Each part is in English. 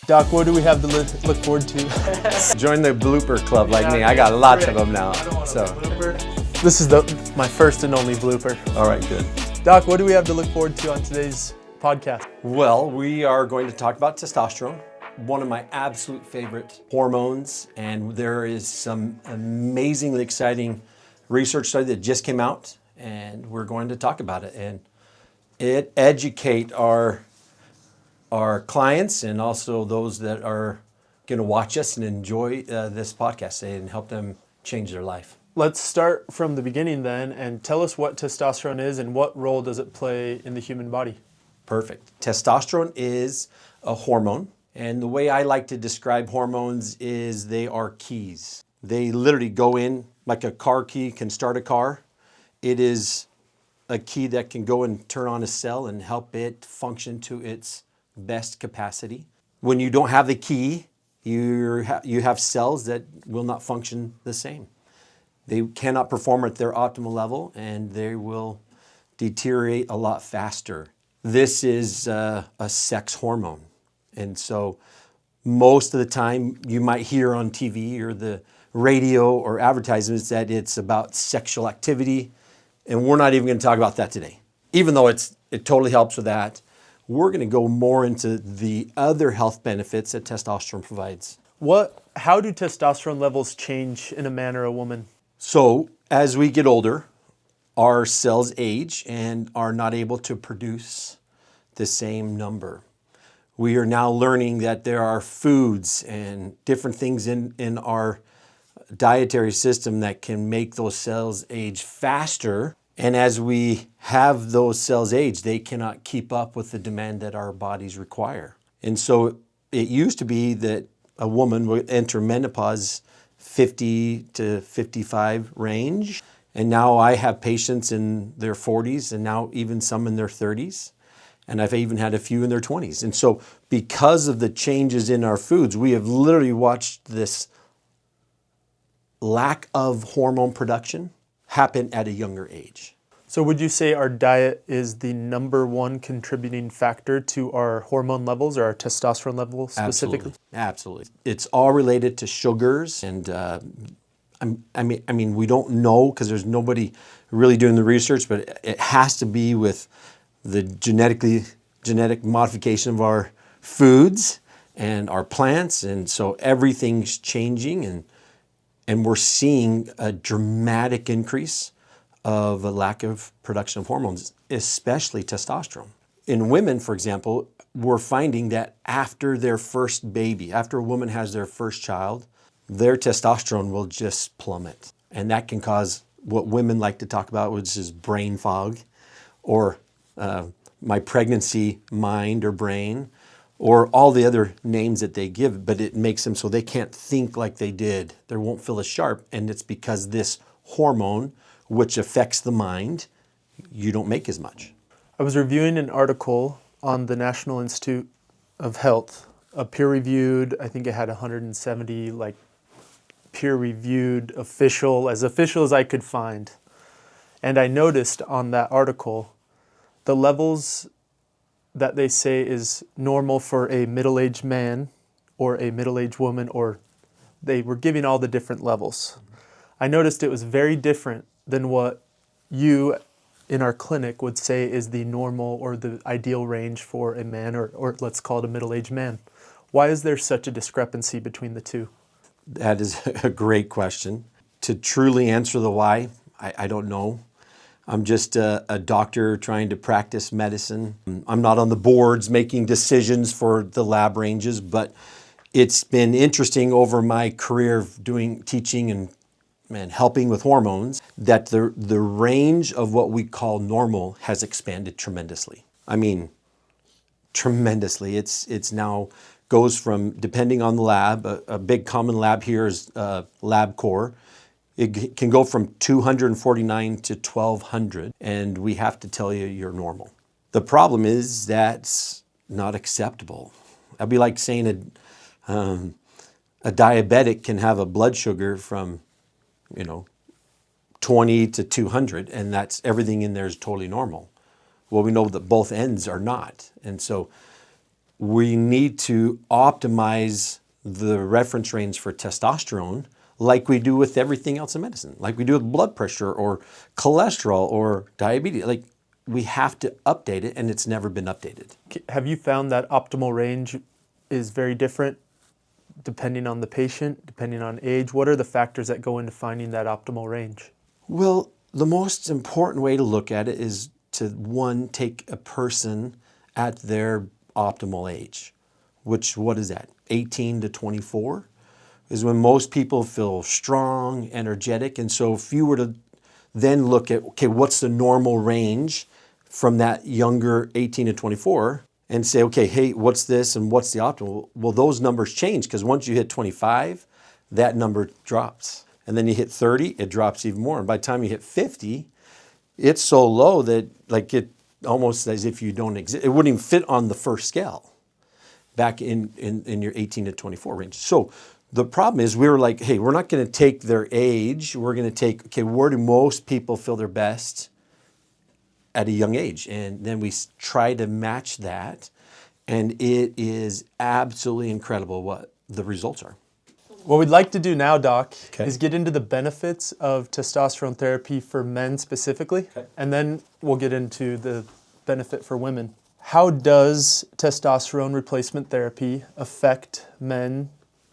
Doc, what do we have to look forward to? Join the blooper club like me. I got lots of them now. So This is my first and only blooper. all right, good. Doc, what do we have to look forward to on today's podcast? Well, we are going to talk about testosterone, one of my absolute favorite hormones, and there is some amazingly exciting research study that just came out, and we're going to talk about it and educate our clients and also those that are going to watch us and enjoy this podcast and help them change their life. Let's start from the beginning then and tell us what testosterone is and what role does it play in the human body? Perfect. Testosterone is a hormone, and the way I like to describe hormones is they are keys. They literally go in like a car key can start a car. It is a key that can go and turn on a cell and help it function to its best capacity. When you don't have the key, you have cells that will not function the same. They cannot perform at their optimal level, and they will deteriorate a lot faster. This is a sex hormone. And so most of the time you might hear on TV or the radio or advertisements that it's about sexual activity. And we're not even going to talk about that today. Even though it totally helps with that, we're going to go more into the other health benefits that testosterone provides. How do testosterone levels change in a man or a woman? So as we get older, our cells age and are not able to produce the same number. We are now learning that there are foods and different things in our dietary system that can make those cells age faster. And as we have those cells age, they cannot keep up with the demand that our bodies require. And so it used to be that a woman would enter menopause 50 to 55 range. And now I have patients in their 40s and now even some in their 30s. And I've even had a few in their 20s. And so because of the changes in our foods, we have literally watched this lack of hormone production happen at a younger age. So would you say our diet is the number one contributing factor to our hormone levels or our testosterone levels specifically? Absolutely. It's all related to sugars, and I mean, we don't know because there's nobody really doing the research, but it has to be with the genetic modification of our foods and our plants, and so everything's changing, and we're seeing a dramatic increase of a lack of production of hormones, especially testosterone. In women, for example, we're finding that after their first baby, after a woman has their first child, their testosterone will just plummet. And that can cause what women like to talk about, which is brain fog, or my pregnancy mind or brain, or all the other names that they give, but it makes them so they can't think like they did. They won't feel as sharp, and it's because this hormone, which affects the mind, you don't make as much. I was reviewing an article on the National Institute of Health, a peer-reviewed, I think it had 170 peer-reviewed official as I could find. And I noticed on that article the levels that they say is normal for a middle-aged man or a middle-aged woman, or they were giving all the different levels. I noticed it was very different than what you in our clinic would say is the normal or the ideal range for a man, or let's call it a middle-aged man. Why is there such a discrepancy between the two? That is a great question. To truly answer the why, I don't know. I'm just a doctor trying to practice medicine. I'm not on the boards making decisions for the lab ranges, but it's been interesting over my career of teaching and helping with hormones that the range of what we call normal has expanded tremendously. I mean, tremendously. It's now goes from, depending on the lab, a big common lab here is LabCorp. It can go from 249 to 1,200, and we have to tell you you're normal. The problem is that's not acceptable. That'd be like saying a diabetic can have a blood sugar from 20 to 200, and that's everything in there is totally normal. Well, we know that both ends are not. And so we need to optimize the reference range for testosterone like we do with everything else in medicine, like we do with blood pressure or cholesterol or diabetes. Like we have to update it, and it's never been updated. Have you found that optimal range is very different depending on the patient, depending on age? What are the factors that go into finding that optimal range? Well, the most important way to look at it is to, one, take a person at their optimal age, which, what is that? 18 to 24 is when most people feel strong, energetic. And so if you were to then look at, okay, what's the normal range from that younger 18 to 24 and say, okay, hey, what's this and what's the optimal? Well, those numbers change because once you hit 25, that number drops. And then you hit 30, it drops even more. And by the time you hit 50, it's so low that like it almost as if you don't exist. It wouldn't even fit on the first scale back in your 18 to 24 range. So the problem is we were like, hey, we're not going to take their age. We're going to take, okay, where do most people feel their best at a young age? And then we try to match that. And it is absolutely incredible what the results are. What we'd like to do now, Doc, Okay. is get into the benefits of testosterone therapy for men specifically, Okay. and then we'll get into the benefit for women. How does testosterone replacement therapy affect men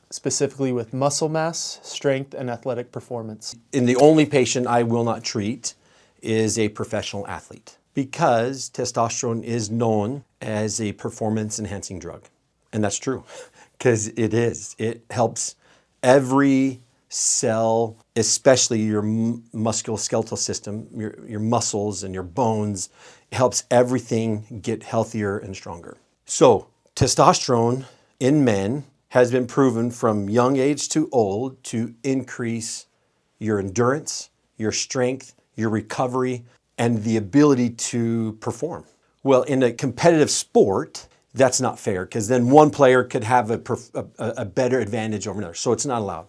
specifically with muscle mass, strength, and athletic performance? And the only patient I will not treat is a professional athlete because testosterone is known as a performance enhancing drug. And that's true because it is. It helps every cell, especially your musculoskeletal system, your muscles and your bones. It helps everything get healthier and stronger. So testosterone in men has been proven from young age to old to increase your endurance, your strength, your recovery, and the ability to perform. Well, in a competitive sport, that's not fair because then one player could have a better advantage over another. So it's not allowed.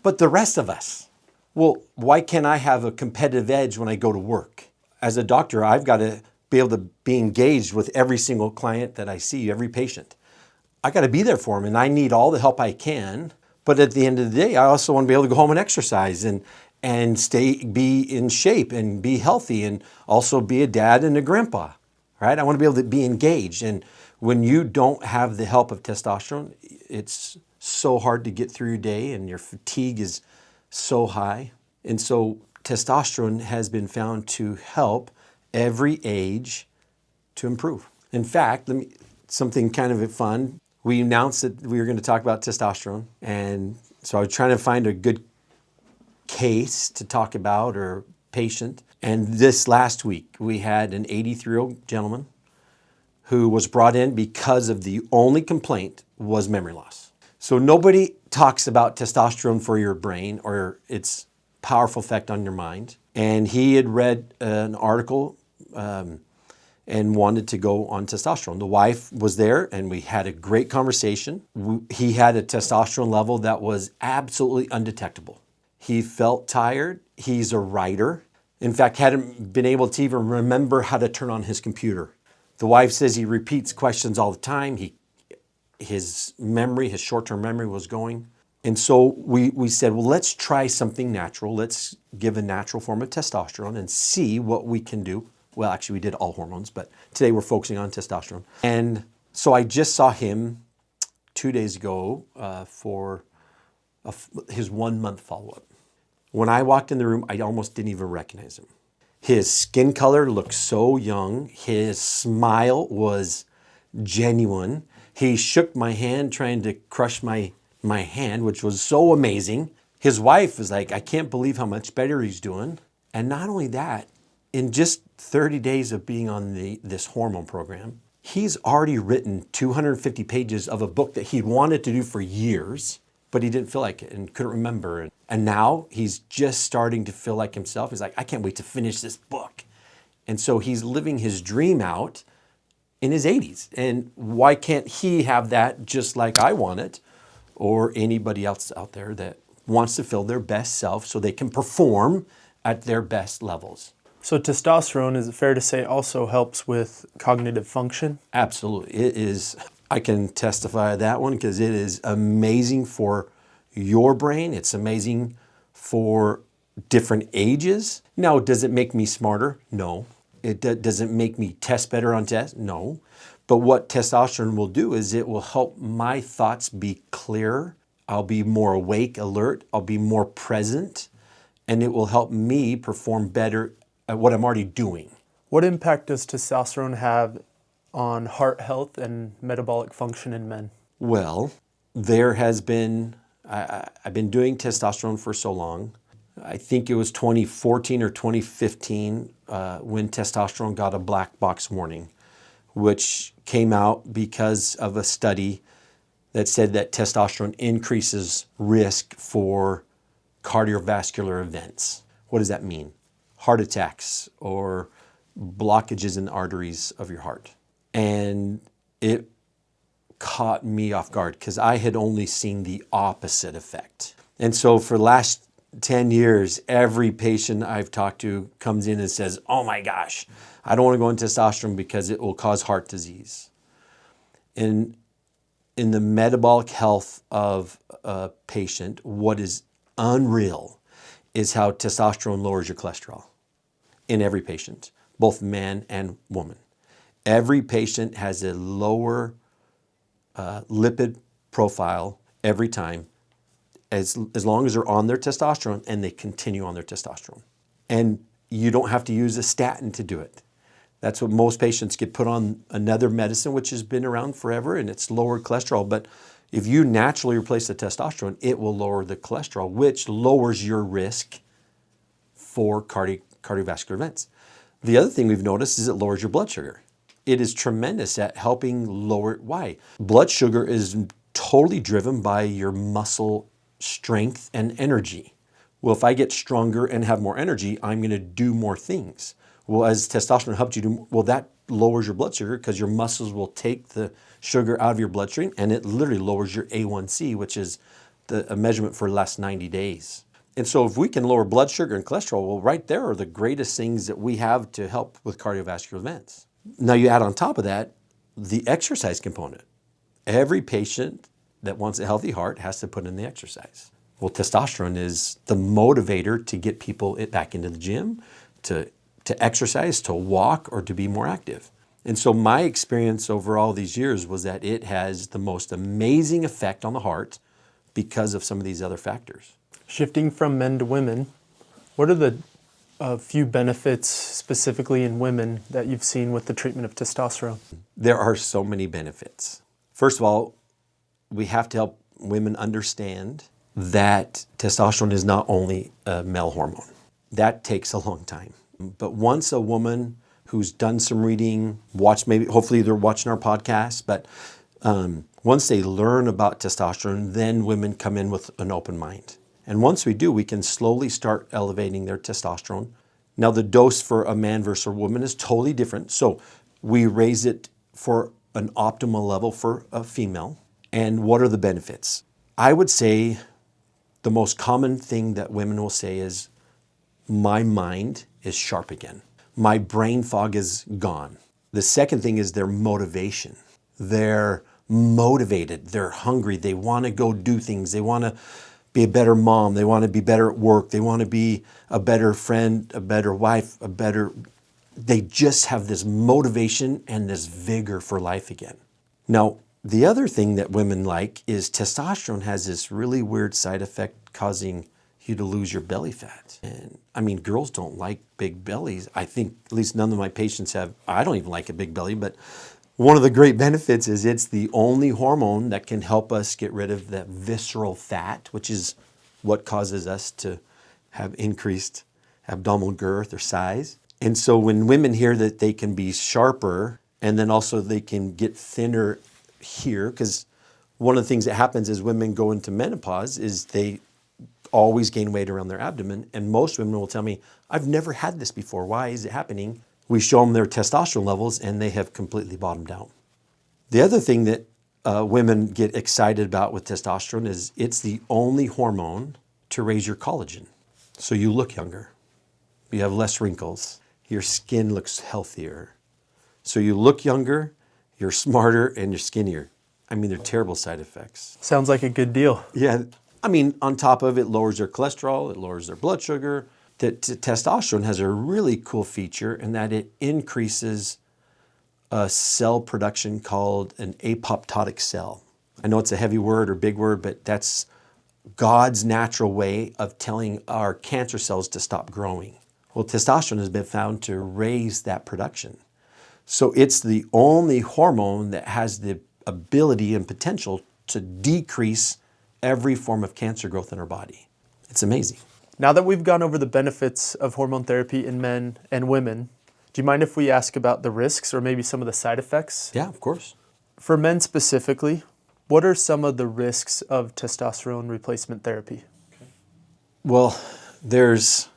But the rest of us, well, why can't I have a competitive edge when I go to work? As a doctor, I've got to be able to be engaged with every single client that I see, every patient. I got to be there for them, and I need all the help I can. But at the end of the day, I also want to be able to go home and exercise and be in shape and be healthy and also be a dad and a grandpa, right? I want to be able to be engaged. And when you don't have the help of testosterone, it's so hard to get through your day and your fatigue is so high. And so testosterone has been found to help every age to improve. In fact, something kind of fun. We announced that we were going to talk about testosterone. And so I was trying to find a good case to talk about or patient. And this last week, we had an 83-year-old gentleman who was brought in because of the only complaint was memory loss. So nobody talks about testosterone for your brain or its powerful effect on your mind. And he had read an article and wanted to go on testosterone. The wife was there and we had a great conversation. He had a testosterone level that was absolutely undetectable. He felt tired. He's a writer. In fact, hadn't been able to even remember how to turn on his computer. The wife says he repeats questions all the time. His memory, his short-term memory was going. And so we said, well, let's try something natural. Let's give a natural form of testosterone and see what we can do. Well, actually, we did all hormones, but today we're focusing on testosterone. And so I just saw him 2 days ago for his 1 month follow-up. When I walked in the room, I almost didn't even recognize him. His skin color looked so young. His smile was genuine. He shook my hand trying to crush my hand, which was so amazing. His wife was like, I can't believe how much better he's doing. And not only that, in just 30 days of being on this hormone program, he's already written 250 pages of a book that he wanted to do for years, but he didn't feel like it and couldn't remember. And now he's just starting to feel like himself. He's like, I can't wait to finish this book. And so he's living his dream out in his 80s. And why can't he have that just like I want it, or anybody else out there that wants to feel their best self so they can perform at their best levels? So testosterone, is it fair to say, also helps with cognitive function? Absolutely. It is I can testify to that one because it is amazing for your brain. It's amazing for different ages. Now, does it make me smarter? No. Does it make me test better on tests? No. But what testosterone will do is it will help my thoughts be clearer. I'll be more awake, alert. I'll be more present. And it will help me perform better at what I'm already doing. What impact does testosterone have on heart health and metabolic function in men? Well, there has been, I've been doing testosterone for so long. I think it was 2014 or 2015 when testosterone got a black box warning, which came out because of a study that said that testosterone increases risk for cardiovascular events. What does that mean? Heart attacks or blockages in the arteries of your heart. And it caught me off guard because I had only seen the opposite effect. And so for the last 10 years, every patient I've talked to comes in and says, oh my gosh, I don't want to go on testosterone because it will cause heart disease. And in the metabolic health of a patient, what is unreal is how testosterone lowers your cholesterol in every patient, both man and woman. Every patient has a lower lipid profile every time as long as they're on their testosterone and they continue on their testosterone. And you don't have to use a statin to do it. That's what most patients get put on another medicine, which has been around forever, and it's lower cholesterol. But if you naturally replace the testosterone, it will lower the cholesterol, which lowers your risk for cardiovascular events. The other thing we've noticed is it lowers your blood sugar. It is tremendous at helping lower it. Why? Blood sugar is totally driven by your muscle strength and energy. Well, if I get stronger and have more energy, I'm going to do more things. Well, as testosterone helps you do, well, that lowers your blood sugar because your muscles will take the sugar out of your bloodstream, and it literally lowers your A1C, which is a measurement for the last 90 days. And so if we can lower blood sugar and cholesterol, well, right there are the greatest things that we have to help with cardiovascular events. Now you add on top of that the exercise component. Every patient that wants a healthy heart has to put in the exercise. Well, testosterone is the motivator to get people back into the gym, to exercise, to walk, or to be more active. And so my experience over all these years was that it has the most amazing effect on the heart because of some of these other factors. Shifting from men to women, what are the few benefits specifically in women that you've seen with the treatment of testosterone? There are so many benefits. First of all, we have to help women understand that testosterone is not only a male hormone. That takes a long time. But once a woman who's done some reading, hopefully they're watching our podcast, but once they learn about testosterone, then women come in with an open mind. And once we do, we can slowly start elevating their testosterone. Now the dose for a man versus a woman is totally different. So we raise it for an optimal level for a female. And what are the benefits? I would say the most common thing that women will say is, my mind is sharp again. My brain fog is gone. The second thing is their motivation. They're motivated, they're hungry, they want to go do things, they want to be a better mom, they want to be better at work, they want to be a better friend, a better wife, they just have this motivation and this vigor for life again. Now, the other thing that women like is testosterone has this really weird side effect causing you to lose your belly fat. And I mean, girls don't like big bellies. I think at least none of my patients have. I don't even like a big belly, but one of the great benefits is it's the only hormone that can help us get rid of that visceral fat, which is what causes us to have increased abdominal girth or size. And so when women hear that they can be sharper and then also they can get thinner here, because one of the things that happens as women go into menopause is they always gain weight around their abdomen. And most women will tell me, I've never had this before. Why is it happening? We show them their testosterone levels and they have completely bottomed out. The other thing that women get excited about with testosterone is it's the only hormone to raise your collagen. So you look younger, you have less wrinkles, your skin looks healthier. So you look younger, you're smarter, and you're skinnier. they're terrible side effects. Sounds like a good deal. Yeah, on top of it, lowers their cholesterol, it lowers their blood sugar. Testosterone has a really cool feature in that it increases a cell production called an apoptotic cell. I know it's a heavy word or big word, but that's God's natural way of telling our cancer cells to stop growing. Well, testosterone has been found to raise that production. So it's the only hormone that has the ability and potential to decrease every form of cancer growth in our body. It's amazing. Now that we've gone over the benefits of hormone therapy in men and women, do you mind if we ask about the risks or maybe some of the side effects? Yeah, of course. For men specifically, what are some of the risks of testosterone replacement therapy? Well, there's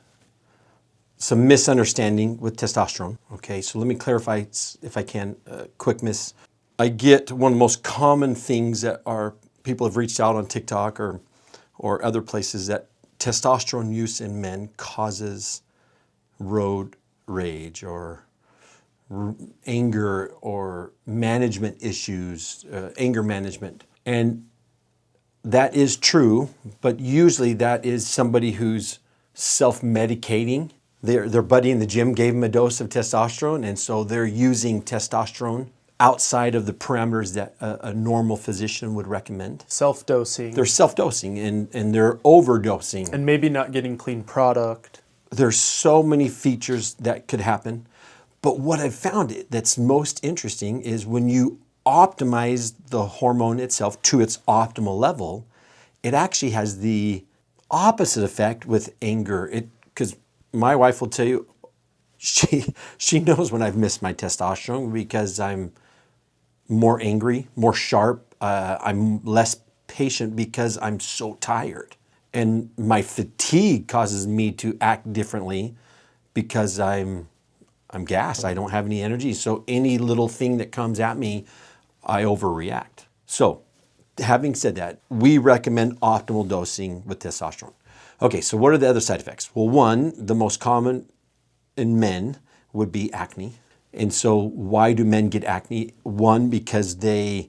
some misunderstanding with testosterone. Okay, so let me clarify, if I can, quick miss. I get one of the most common things that people have reached out on TikTok or other places that testosterone use in men causes road rage or anger or management issues, anger management. And that is true, but usually that is somebody who's self-medicating. Their buddy in the gym gave them a dose of testosterone, and so they're using testosterone outside of the parameters that a normal physician would recommend. Self-dosing. They're self-dosing and they're overdosing. And maybe not getting clean product. There's so many features that could happen. But what I've found that's most interesting is when you optimize the hormone itself to its optimal level, it actually has the opposite effect with anger. Because my wife will tell you, she knows when I've missed my testosterone because I'm more angry, more sharp. I'm less patient because I'm so tired. And my fatigue causes me to act differently because I'm gassed. I don't have any energy. So any little thing that comes at me, I overreact. So having said that, we recommend optimal dosing with testosterone. Okay, so what are the other side effects? Well, one, the most common in men would be acne. And so why do men get acne? One, because they're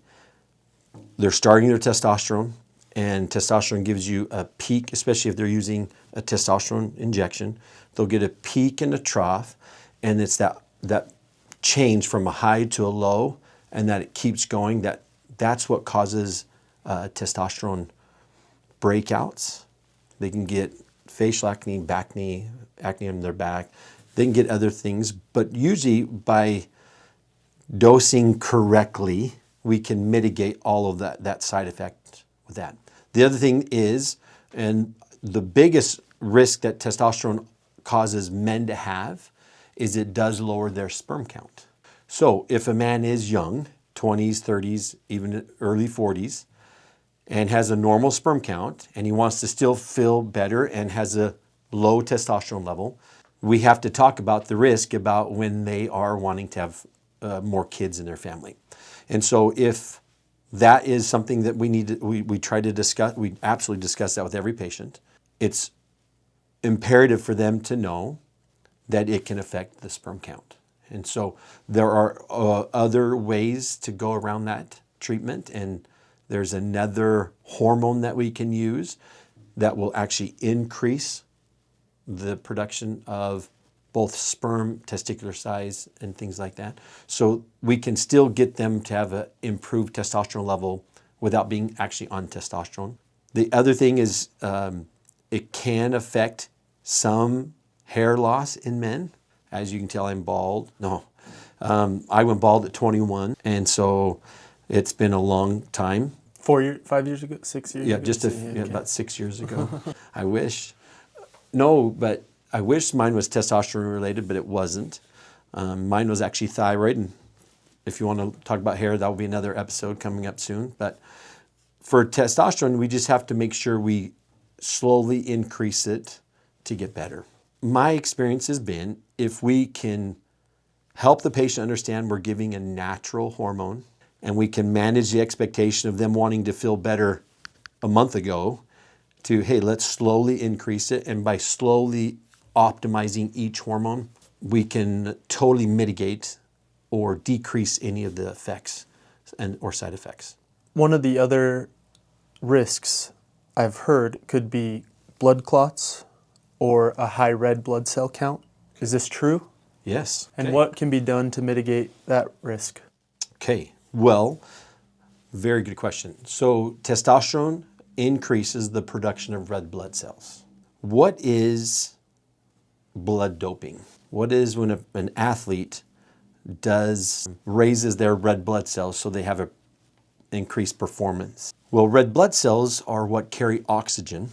starting their testosterone, and testosterone gives you a peak, especially if they're using a testosterone injection. They'll get a peak and a trough, and it's that change from a high to a low, and that it keeps going. That's what causes testosterone breakouts. They can get facial acne, back acne, acne on their back. They can get other things, but usually by dosing correctly, we can mitigate all of that side effect with that. The other thing is, and the biggest risk that testosterone causes men to have, is it does lower their sperm count. So if a man is young, 20s, 30s, even early 40s, and has a normal sperm count, and he wants to still feel better and has a low testosterone level, we have to talk about the risk about when they are wanting to have more kids in their family. And so if that is something that we try to discuss, we absolutely discuss that with every patient. It's imperative for them to know that it can affect the sperm count. And so there are other ways to go around that treatment, and there's another hormone that we can use that will actually increase the production of both sperm, testicular size, and things like that. So we can still get them to have an improved testosterone level without being actually on testosterone. The other thing is it can affect some hair loss in men. As you can tell, I'm bald. No, I went bald at 21, and so it's been a long time. 5 years ago, 6 years Yeah, ago? just about 6 years ago. I wish. No, but I wish mine was testosterone related, but it wasn't. Mine was actually thyroid, and if you want to talk about hair, that will be another episode coming up soon. But for testosterone, we just have to make sure we slowly increase it to get better. My experience has been, if we can help the patient understand we're giving a natural hormone, and we can manage the expectation of them wanting to feel better a month ago to, hey, let's slowly increase it. And by slowly optimizing each hormone, we can totally mitigate or decrease any of the effects or side effects. One of the other risks I've heard could be blood clots or a high red blood cell count. Is this true? Yes. And Okay. what can be done to mitigate that risk? Okay. Well, very good question. So testosterone increases the production of red blood cells. What is blood doping? What is when an athlete raises their red blood cells so they have a increased performance? Well, red blood cells are what carry oxygen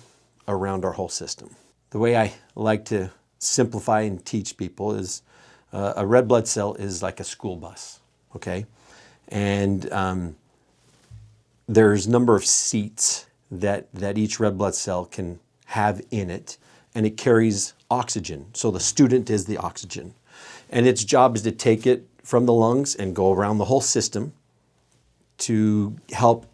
around our whole system. The way I like to simplify and teach people is a red blood cell is like a school bus, okay? And there's a number of seats that each red blood cell can have in it, and it carries oxygen. So the student is the oxygen. And its job is to take it from the lungs and go around the whole system to help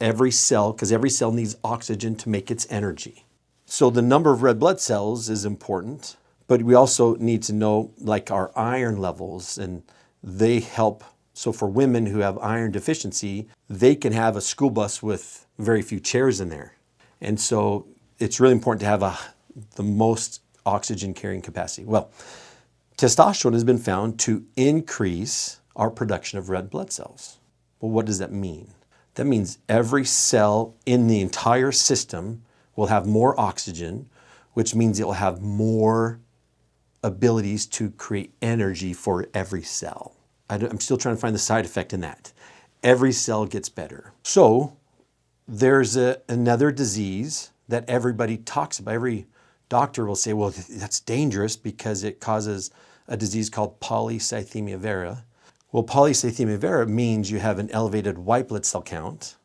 every cell, because every cell needs oxygen to make its energy. So the number of red blood cells is important, but we also need to know like our iron levels, and they help. So for women who have iron deficiency, they can have a school bus with very few chairs in there. And so it's really important to have the most oxygen carrying capacity. Well, testosterone has been found to increase our production of red blood cells. Well, what does that mean? That means every cell in the entire system will have more oxygen, which means it will have more abilities to create energy for every cell. I'm still trying to find the side effect in that. Every cell gets better. So there's another disease that everybody talks about. Every doctor will say, well, that's dangerous because it causes a disease called polycythemia vera. Well, polycythemia vera means you have an elevated white blood cell count,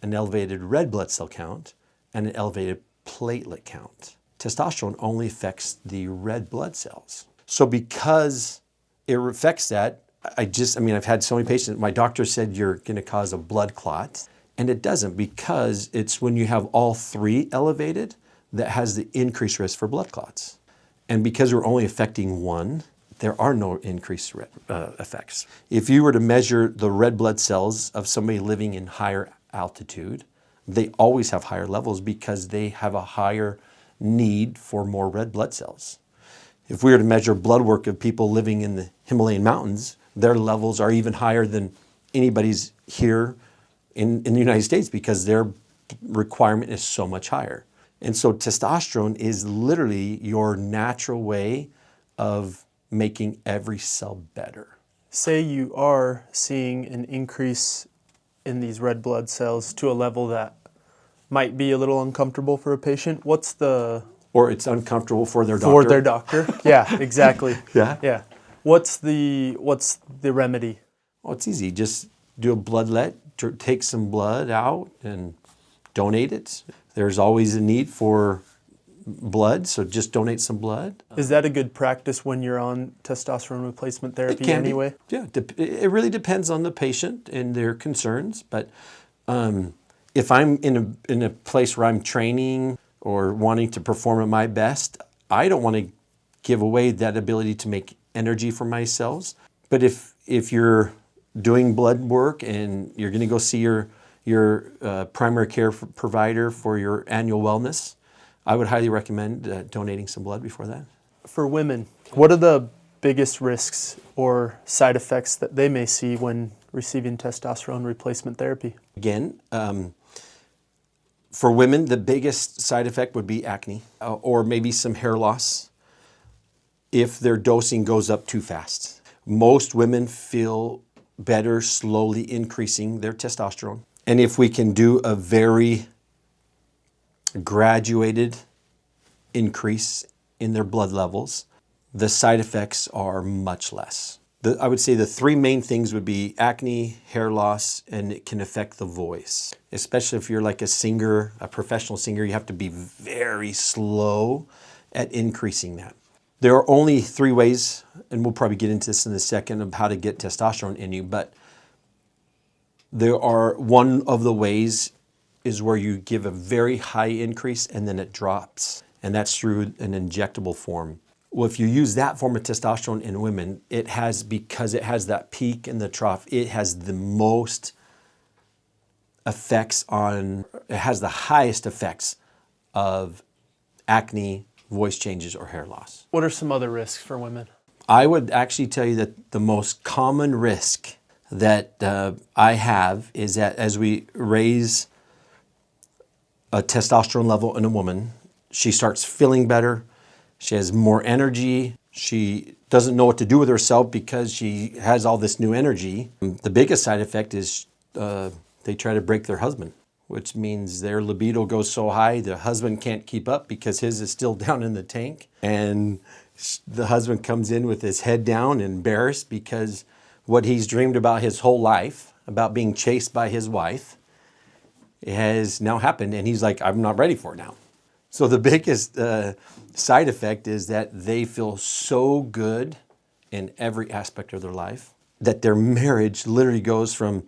an elevated red blood cell count, and an elevated platelet count. Testosterone only affects the red blood cells. So because it affects that, I've had so many patients, my doctor said you're going to cause a blood clot, and it doesn't, because it's when you have all three elevated that has the increased risk for blood clots. And because we're only affecting one, there are no increased effects. If you were to measure the red blood cells of somebody living in higher altitude, they always have higher levels because they have a higher need for more red blood cells. If we were to measure blood work of people living in the Himalayan mountains, their levels are even higher than anybody's here in the United States because their requirement is so much higher. And so testosterone is literally your natural way of making every cell better. Say you are seeing an increase in these red blood cells to a level that might be a little uncomfortable for a patient. What's the... Or it's uncomfortable for their doctor. For their doctor. Yeah, exactly. Yeah. Yeah. What's the remedy? Well, it's easy. Just do a bloodlet, take some blood out and donate it. There's always a need for blood, so just donate some blood. Is that a good practice when you're on testosterone replacement therapy anyway? Yeah, it really depends on the patient and their concerns. But if I'm in a place where I'm training or wanting to perform at my best, I don't want to give away that ability to make energy for my cells. But if you're doing blood work and you're going to go see your primary care provider for your annual wellness, I would highly recommend donating some blood before that. For women, what are the biggest risks or side effects that they may see when receiving testosterone replacement therapy? Again, for women, the biggest side effect would be acne or maybe some hair loss if their dosing goes up too fast. Most women feel better slowly increasing their testosterone. And if we can do a very graduated increase in their blood levels, the side effects are much less. I would say the three main things would be acne, hair loss, and it can affect the voice. Especially if you're like a singer, a professional singer, you have to be very slow at increasing that. There are only three ways, and we'll probably get into this in a second, of how to get testosterone in you, but one of the ways is where you give a very high increase and then it drops, and that's through an injectable form. Well, if you use that form of testosterone in women, because it has that peak and the trough, it has the most has the highest effects of acne, voice changes, or hair loss. What are some other risks for women? I would actually tell you that the most common risk that I have is that as we raise a testosterone level in a woman, she starts feeling better, she has more energy, she doesn't know what to do with herself because she has all this new energy. The biggest side effect is they try to break their husband, which means their libido goes so high the husband can't keep up because his is still down in the tank. And the husband comes in with his head down, embarrassed because what he's dreamed about his whole life, about being chased by his wife, has now happened. And he's like, I'm not ready for it now. So the biggest side effect is that they feel so good in every aspect of their life that their marriage literally goes from,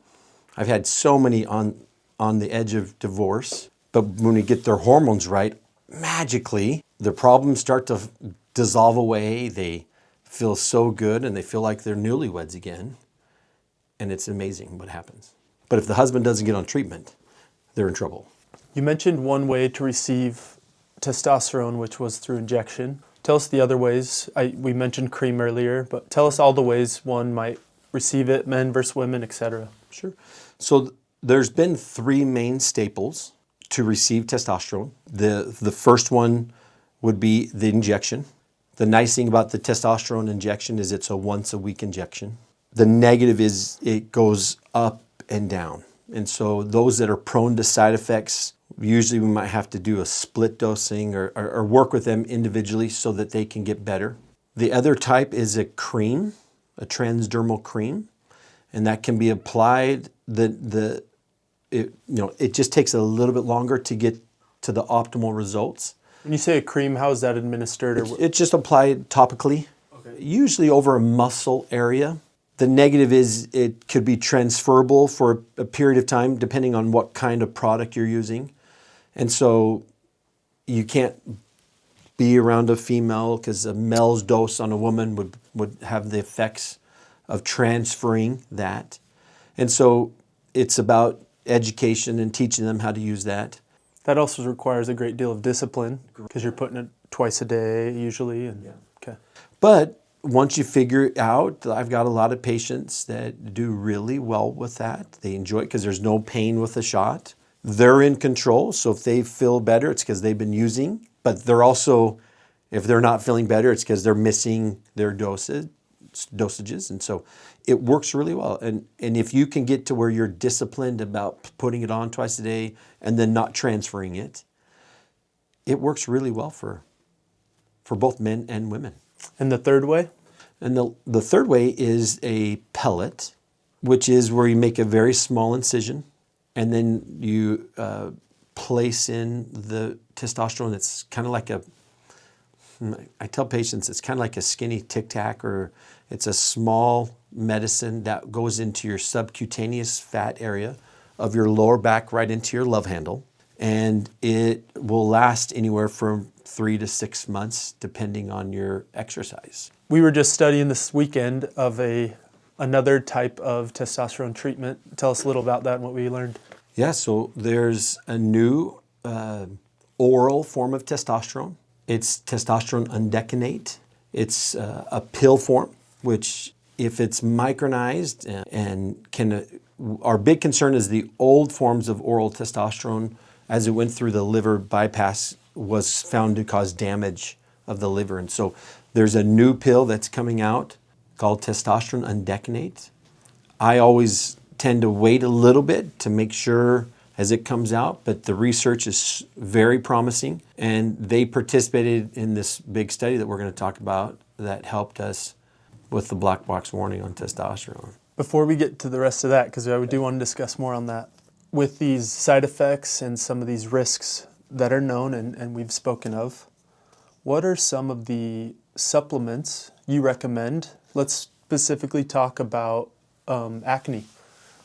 I've had so many on the edge of divorce, but when we get their hormones right, magically, their problems start to dissolve away. They feel so good and they feel like they're newlyweds again. And it's amazing what happens. But if the husband doesn't get on treatment, they're in trouble. You mentioned one way to receive testosterone, which was through injection. Tell us the other ways. We mentioned cream earlier, but tell us all the ways one might receive it, men versus women, etc. Sure. So there's been three main staples to receive testosterone. The first one would be the injection. The nice thing about the testosterone injection is it's a once a week injection. The negative is it goes up and down. And so those that are prone to side effects, usually we might have to do a split dosing or work with them individually so that they can get better. The other type is a cream, a transdermal cream, and that can be applied. It just takes a little bit longer to get to the optimal results. When you say a cream, how is that administered? It's just applied topically, usually over a muscle area. The negative is it could be transferable for a period of time depending on what kind of product you're using. And so you can't be around a female because a male's dose on a woman would have the effects of transferring that. And so it's about education and teaching them how to use that. That also requires a great deal of discipline because you're putting it twice a day usually. Okay. But once you figure it out, I've got a lot of patients that do really well with that. They enjoy it because there's no pain with the shot. They're in control, so if they feel better, it's because they've been using. But they're also, if they're not feeling better, it's because they're missing their dosages. And so it works really well. And if you can get to where you're disciplined about putting it on twice a day and then not transferring it, it works really well for both men and women. And the third way? And the third way is a pellet, which is where you make a very small incision and then you place in the testosterone. It's kind of like I tell patients it's kind of like a skinny Tic Tac, or it's a small medicine that goes into your subcutaneous fat area of your lower back right into your love handle. And it will last anywhere from 3 to 6 months depending on your exercise. We were just studying this weekend of another type of testosterone treatment. Tell us a little about that and what we learned. Yeah, so there's a new oral form of testosterone. It's testosterone undecanoate. It's a pill form, which if it's micronized and can, our big concern is the old forms of oral testosterone as it went through the liver bypass was found to cause damage of the liver. And so there's a new pill that's coming out called testosterone undecanoate. I always tend to wait a little bit to make sure as it comes out, but the research is very promising. And they participated in this big study that we're going to talk about that helped us with the black box warning on testosterone. Before we get to the rest of that, because I do want to discuss more on that, with these side effects and some of these risks that are known and we've spoken of, what are some of the supplements you recommend? Let's specifically talk about acne.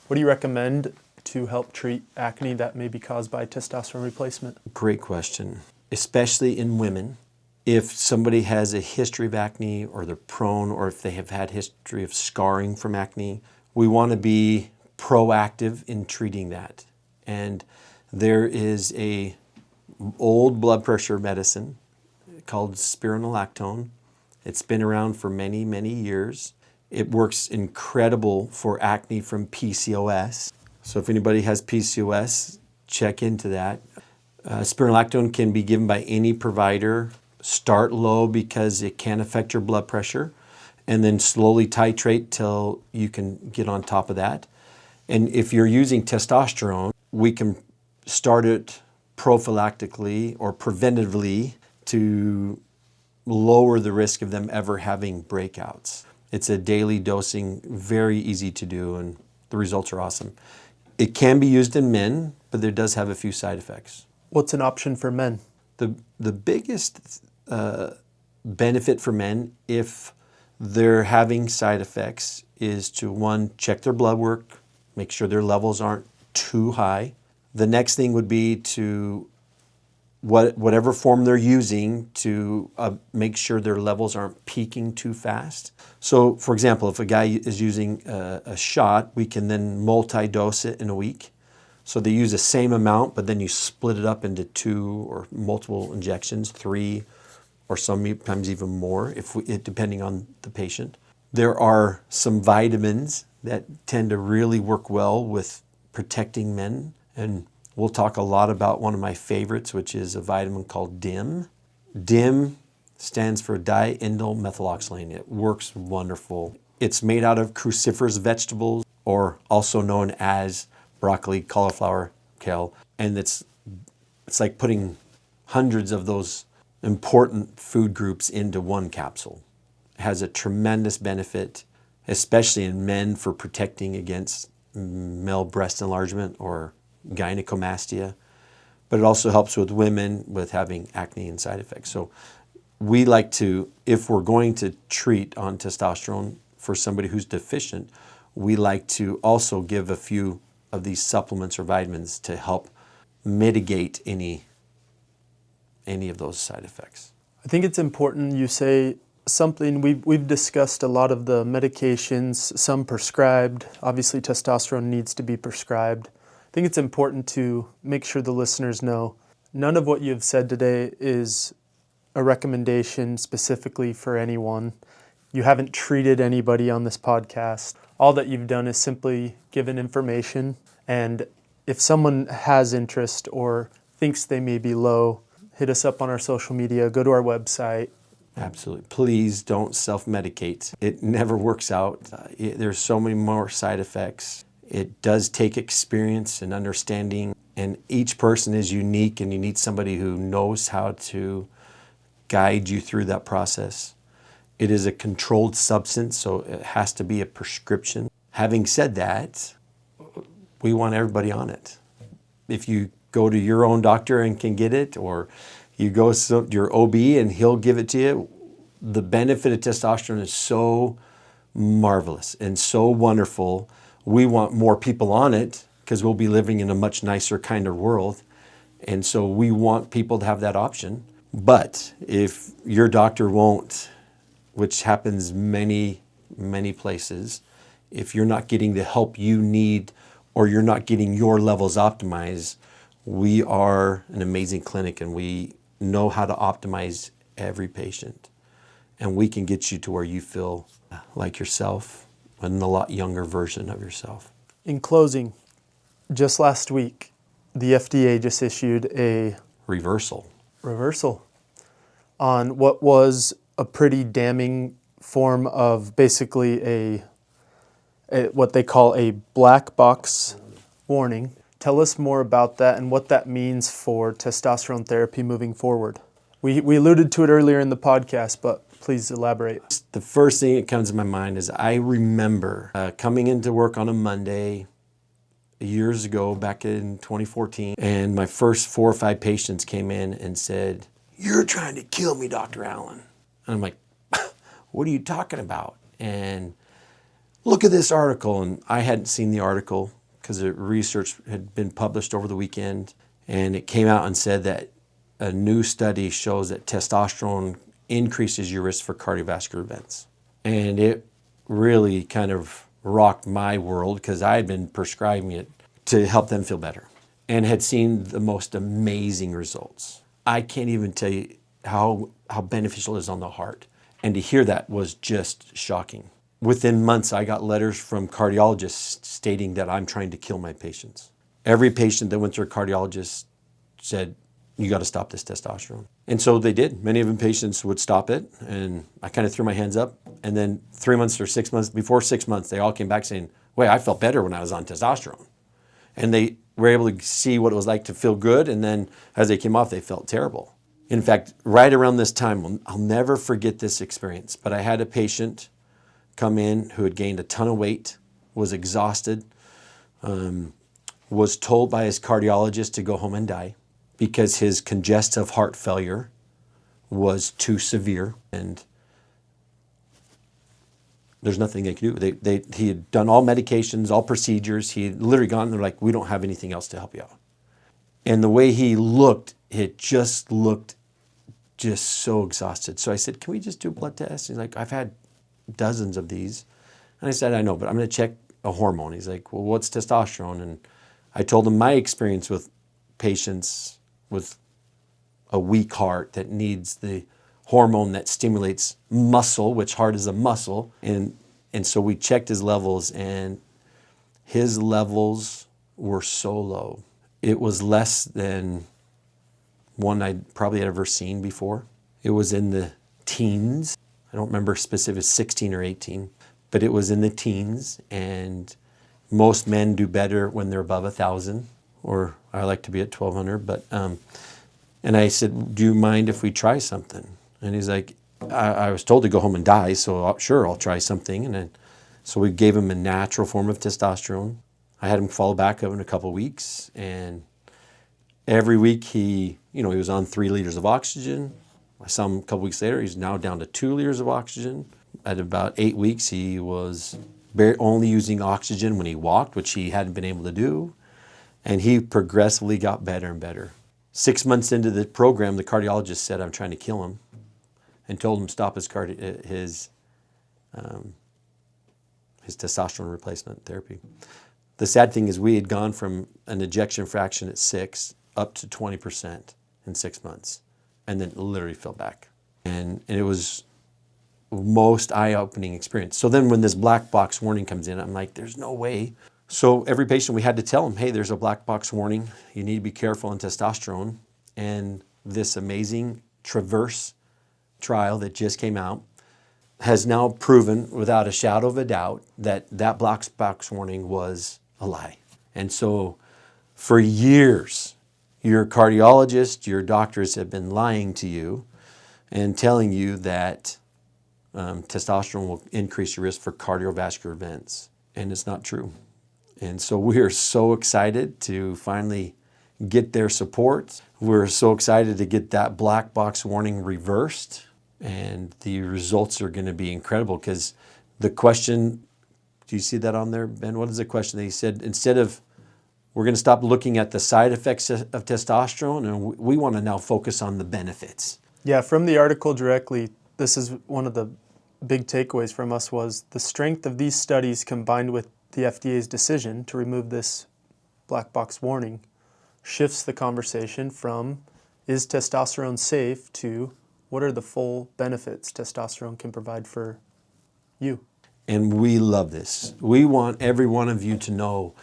What do you recommend to help treat acne that may be caused by testosterone replacement? Great question, especially in women. If somebody has a history of acne or they're prone, or if they have had history of scarring from acne, we want to be proactive in treating that. And there is a old blood pressure medicine called spironolactone. It's been around for many, many years. It works incredible for acne from PCOS. So if anybody has PCOS, check into that. Spironolactone can be given by any provider. Start low because it can affect your blood pressure, and then slowly titrate till you can get on top of that. And if you're using testosterone, we can start it prophylactically or preventively to lower the risk of them ever having breakouts. It's a daily dosing, very easy to do, and the results are awesome. It can be used in men, but there does have a few side effects. What's an option for men? The biggest benefit for men, if they're having side effects, is to, one, check their blood work, make sure their levels aren't too high. The next thing would be to whatever form they're using to make sure their levels aren't peaking too fast. So, for example, if a guy is using a shot, we can then multi-dose it in a week. So they use the same amount, but then you split it up into 2 or multiple injections, 3, or sometimes even more, depending on the patient. There are some vitamins that tend to really work well with protecting men, and we'll talk a lot about one of my favorites, which is a vitamin called DIM. DIM stands for diindolmethyloxylane. It works wonderful. It's made out of cruciferous vegetables, or also known as broccoli, cauliflower, kale, and it's like putting hundreds of those important food groups into one capsule. It has a tremendous benefit, especially in men, for protecting against male breast enlargement or gynecomastia, but it also helps with women with having acne and side effects. So we like to, if we're going to treat on testosterone for somebody who's deficient, we like to also give a few of these supplements or vitamins to help mitigate any of those side effects. I think it's important you say something. We've discussed a lot of the medications, some prescribed. Obviously, testosterone needs to be prescribed. I think it's important to make sure the listeners know none of what you've said today is a recommendation specifically for anyone. You haven't treated anybody on this podcast. All that you've done is simply given information. And if someone has interest or thinks they may be low, hit us up on our social media, go to our website. Absolutely. Please don't self-medicate. It never works out. There's so many more side effects. It does take experience and understanding, and each person is unique, and you need somebody who knows how to guide you through that process. It is a controlled substance, so it has to be a prescription. Having said that, we want everybody on it. If you go to your own doctor and can get it, or you go to your OB and he'll give it to you, the benefit of testosterone is so marvelous and so wonderful. We want more people on it because we'll be living in a much nicer, kinder world. And so we want people to have that option. But if your doctor won't, which happens many, many places, if you're not getting the help you need or you're not getting your levels optimized, we are an amazing clinic, and we know how to optimize every patient. And we can get you to where you feel like yourself and a lot younger version of yourself. In closing, just last week, the FDA just issued a reversal on what was a pretty damning form of basically a what they call a black box warning. Tell us more about that and what that means for testosterone therapy moving forward. We alluded to it earlier in the podcast, but please elaborate. The first thing that comes to my mind is I remember coming into work on a Monday years ago, back in 2014, and my first 4 or 5 patients came in and said, "You're trying to kill me, Dr. Allen." And I'm like, "What are you talking about?" And look at this article. And I hadn't seen the article because the research had been published over the weekend, and it came out and said that a new study shows that testosterone increases your risk for cardiovascular events. And it really kind of rocked my world because I had been prescribing it to help them feel better. and had seen the most amazing results. I can't even tell you how beneficial it is on the heart. And to hear that was just shocking. Within months, I got letters from cardiologists stating that I'm trying to kill my patients. Every patient that went to a cardiologist said, you got to stop this testosterone. And so they did. Many of them patients would stop it, and I kind of threw my hands up. And then 3 months or 6 months, before 6 months, they all came back saying, wait, I felt better when I was on testosterone. And they were able to see what it was like to feel good, and then as they came off, they felt terrible. In fact, right around this time, I'll never forget this experience, but I had a patient come in who had gained a ton of weight, was exhausted, was told by his cardiologist to go home and die because his congestive heart failure was too severe, and there's nothing they could do. He had done all medications, all procedures. He had literally gone, they're like, we don't have anything else to help you out. And the way he looked, it just looked just so exhausted. So I said, can we just do a blood test? He's like, I've had dozens of these. And I said, I know, but I'm going to check a hormone. He's like, well, what's testosterone? And I told him my experience with patients with a weak heart that needs the hormone that stimulates muscle, which heart is a muscle. And so we checked his levels, and his levels were so low. It was less than one I'd probably ever seen before. It was in the teens. I don't remember specific, 16 or 18, but it was in the teens, and most men do better when they're above 1,000, or I like to be at 1,200. But and I said, do you mind if we try something? And he's like, I was told to go home and die, so sure, I'll try something. And then, so we gave him a natural form of testosterone. I had him follow back up in a couple of weeks, and every week he was on 3 liters of oxygen. I saw him a couple weeks later, he's now down to 2 liters of oxygen. At about 8 weeks, he was only using oxygen when he walked, which he hadn't been able to do. And he progressively got better and better. 6 months into the program, the cardiologist said, I'm trying to kill him, and told him to stop his testosterone replacement therapy. The sad thing is we had gone from an ejection fraction at 6 up to 20% in 6 months, and then literally fell back. And it was most eye-opening experience. So then when this black box warning comes in, I'm like, there's no way. So every patient, we had to tell them, hey, there's a black box warning. You need to be careful on testosterone. And this amazing Traverse trial that just came out has now proven without a shadow of a doubt that that black box warning was a lie. And so for years, your cardiologist, your doctors have been lying to you and telling you that testosterone will increase your risk for cardiovascular events. And it's not true. And so we are so excited to finally get their support. We're so excited to get that black box warning reversed. And the results are going to be incredible, because the question, do you see that on there, Ben? What is the question? They said, instead of, we're going to stop looking at the side effects of testosterone, and we want to now focus on the benefits. Yeah, from the article directly, this is one of the big takeaways from us was the strength of these studies combined with the FDA's decision to remove this black box warning shifts the conversation from is testosterone safe to what are the full benefits testosterone can provide for you. And we love this. We want every one of you to know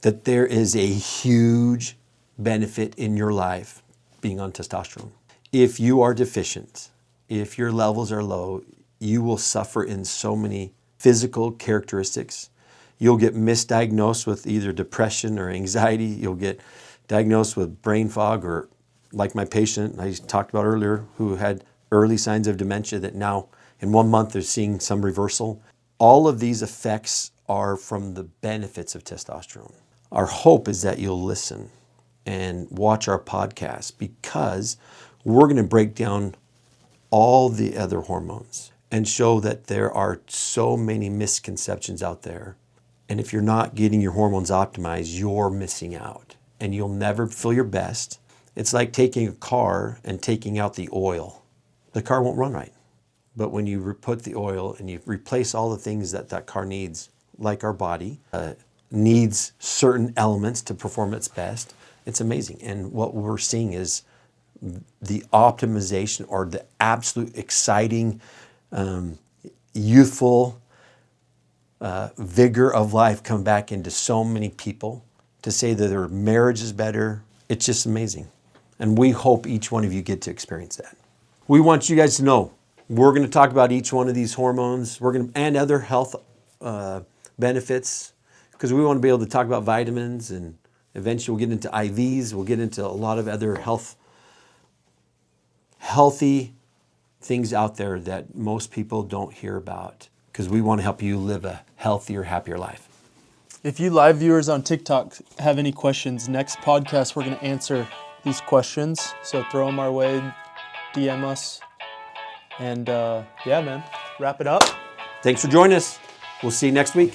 that there is a huge benefit in your life being on testosterone. If you are deficient, if your levels are low, you will suffer in so many physical characteristics. You'll get misdiagnosed with either depression or anxiety. You'll get diagnosed with brain fog, or like my patient I talked about earlier who had early signs of dementia that now in 1 month they're seeing some reversal. All of these effects are from the benefits of testosterone. Our hope is that you'll listen and watch our podcast, because we're going to break down all the other hormones and show that there are so many misconceptions out there. And if you're not getting your hormones optimized, you're missing out, and you'll never feel your best. It's like taking a car and taking out the oil. The car won't run right. But when you put the oil and you replace all the things that that car needs, like our body needs certain elements to perform its best, It's amazing. And what we're seeing is the optimization or the absolute exciting, youthful vigor of life come back into so many people to say that their marriage is better. It's just amazing. And we hope each one of you get to experience that. We want you guys to know we're going to talk about each one of these hormones. And other health benefits, because we want to be able to talk about vitamins, and eventually we'll get into IVs. We'll get into a lot of other healthy things out there that most people don't hear about, because we want to help you live a healthier, happier life. If you live viewers on TikTok have any questions, next podcast we're going to answer these questions. So throw them our way, DM us. And yeah, man, wrap it up. Thanks for joining us. We'll see you next week.